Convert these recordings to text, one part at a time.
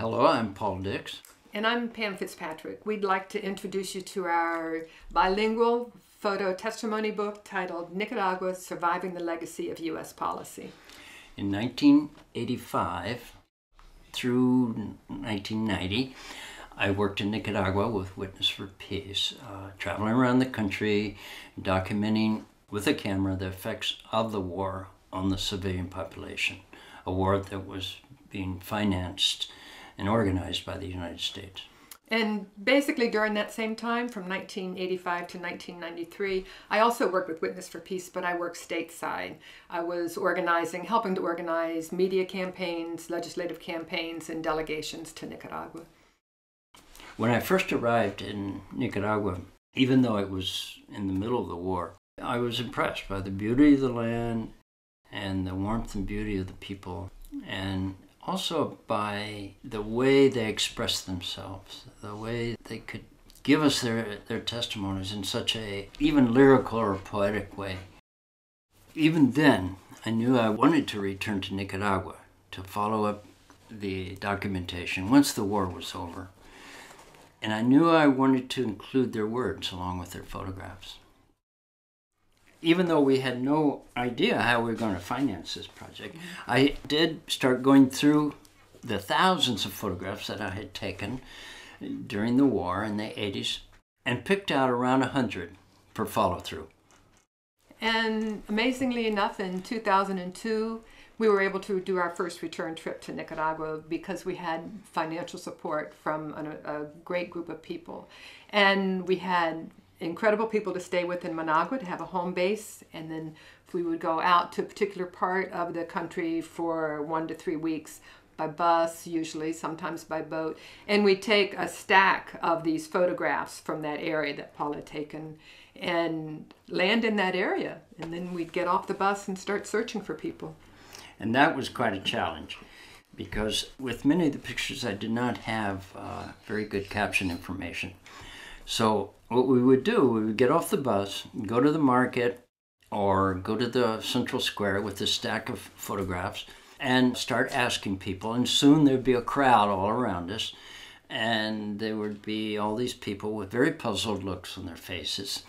Hello, I'm Paul Dix. And I'm Pam Fitzpatrick. We'd like to introduce you to our bilingual photo testimony book titled Nicaragua, Surviving the Legacy of U.S. Policy. In 1985 through 1990, I worked in Nicaragua with Witness for Peace, traveling around the country, documenting with a camera the effects of the war on the civilian population, a war that was being financed and organized by the United States. And basically during that same time, from 1985 to 1993, I also worked with Witness for Peace, but I worked stateside. I was helping to organize media campaigns, legislative campaigns, and delegations to Nicaragua. When I first arrived in Nicaragua, even though it was in the middle of the war, I was impressed by the beauty of the land and the warmth and beauty of the people, and also by the way they expressed themselves, the way they could give us their testimonies in such a even lyrical or poetic way. Even then, I knew I wanted to return to Nicaragua to follow up the documentation once the war was over. And I knew I wanted to include their words along with their photographs. Even though we had no idea how we were going to finance this project, I did start going through the thousands of photographs that I had taken during the war in the 80s and picked out around 100 for follow-through. And amazingly enough, in 2002, we were able to do our first return trip to Nicaragua because we had financial support from a great group of people. And we had incredible people to stay with in Managua, to have a home base, and then we would go out to a particular part of the country for 1 to 3 weeks by bus, usually, sometimes by boat, and we'd take a stack of these photographs from that area that Paul had taken and land in that area, and then we'd get off the bus and start searching for people. And that was quite a challenge, because with many of the pictures I did not have very good caption information. So what we would do, we would get off the bus, go to the market, or go to the central square with a stack of photographs and start asking people. And soon there'd be a crowd all around us. And there would be all these people with very puzzled looks on their faces,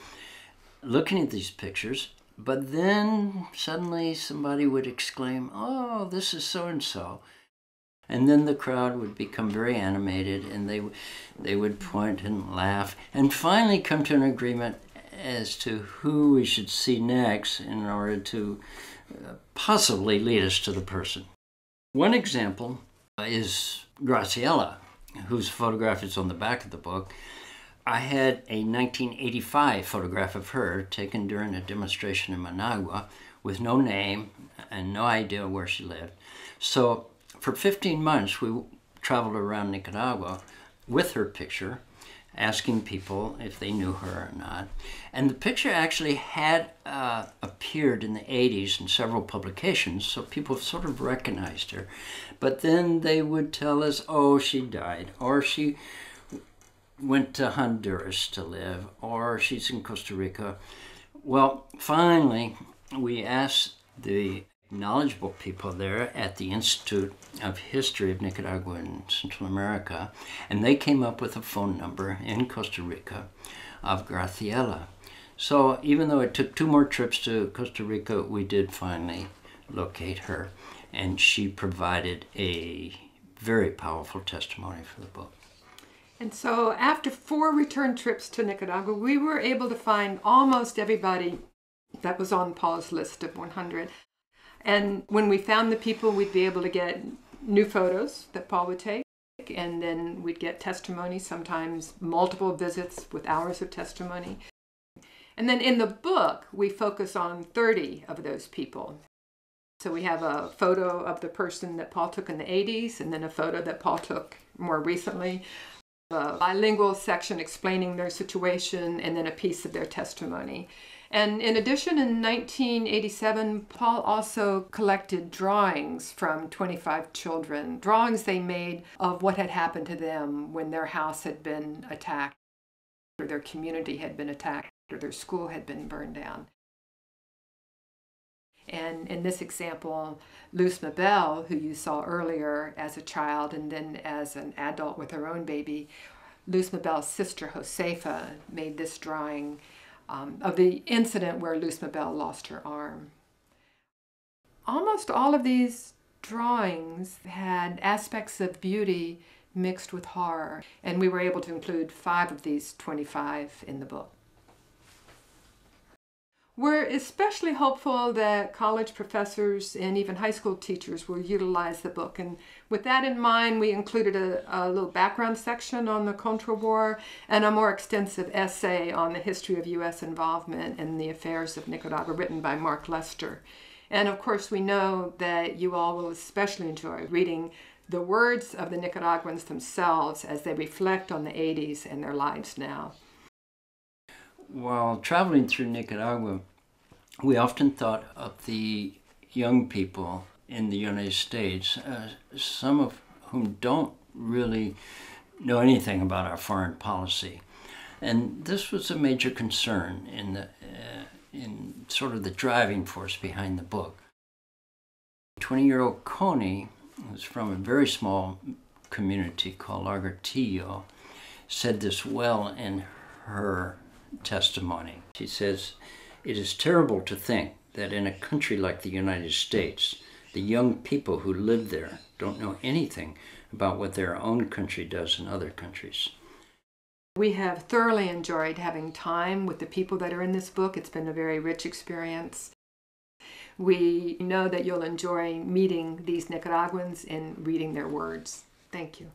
looking at these pictures. But then suddenly somebody would exclaim, "Oh, this is so-and-so." And then the crowd would become very animated, and they would point and laugh, and finally come to an agreement as to who we should see next in order to possibly lead us to the person. One example is Graciela, whose photograph is on the back of the book. I had a 1985 photograph of her taken during a demonstration in Managua with no name and no idea where she lived. So for 15 months, we traveled around Nicaragua with her picture, asking people if they knew her or not. And the picture actually had appeared in the 80s in several publications, so people sort of recognized her. But then they would tell us, "Oh, she died," or "She went to Honduras to live," or "She's in Costa Rica." Well, finally, we asked the knowledgeable people there at the Institute of History of Nicaragua and Central America, and they came up with a phone number in Costa Rica of Graciela. So even though it took 2 more trips to Costa Rica, we did finally locate her, and she provided a very powerful testimony for the book. And so after 4 return trips to Nicaragua, we were able to find almost everybody that was on Paul's list of 100. And when we found the people, we'd be able to get new photos that Paul would take, and then we'd get testimony, sometimes multiple visits with hours of testimony. And then in the book, we focus on 30 of those people. So we have a photo of the person that Paul took in the 80s, and then a photo that Paul took more recently, a bilingual section explaining their situation, and then a piece of their testimony. And in addition, in 1987, Paul also collected drawings from 25 children, drawings they made of what had happened to them when their house had been attacked, or their community had been attacked, or their school had been burned down. And in this example, Luz Mabel, who you saw earlier as a child and then as an adult with her own baby, Luz Mabel's sister Josefa made this drawing of the incident where Luz Mabel lost her arm. Almost all of these drawings had aspects of beauty mixed with horror, and we were able to include 5 of these 25 in the book. We're especially hopeful that college professors and even high school teachers will utilize the book. And with that in mind, we included a little background section on the Contra War and a more extensive essay on the history of U.S. involvement in the affairs of Nicaragua, written by Mark Lester. And of course, we know that you all will especially enjoy reading the words of the Nicaraguans themselves as they reflect on the 80s and their lives now. While traveling through Nicaragua, we often thought of the young people in the United States, some of whom don't really know anything about our foreign policy. And this was a major concern in sort of the driving force behind the book. 20-year-old Connie, who's from a very small community called Largatillo, said this well in her testimony. She says, "It is terrible to think that in a country like the United States, the young people who live there don't know anything about what their own country does in other countries." We have thoroughly enjoyed having time with the people that are in this book. It's been a very rich experience. We know that you'll enjoy meeting these Nicaraguans and reading their words. Thank you.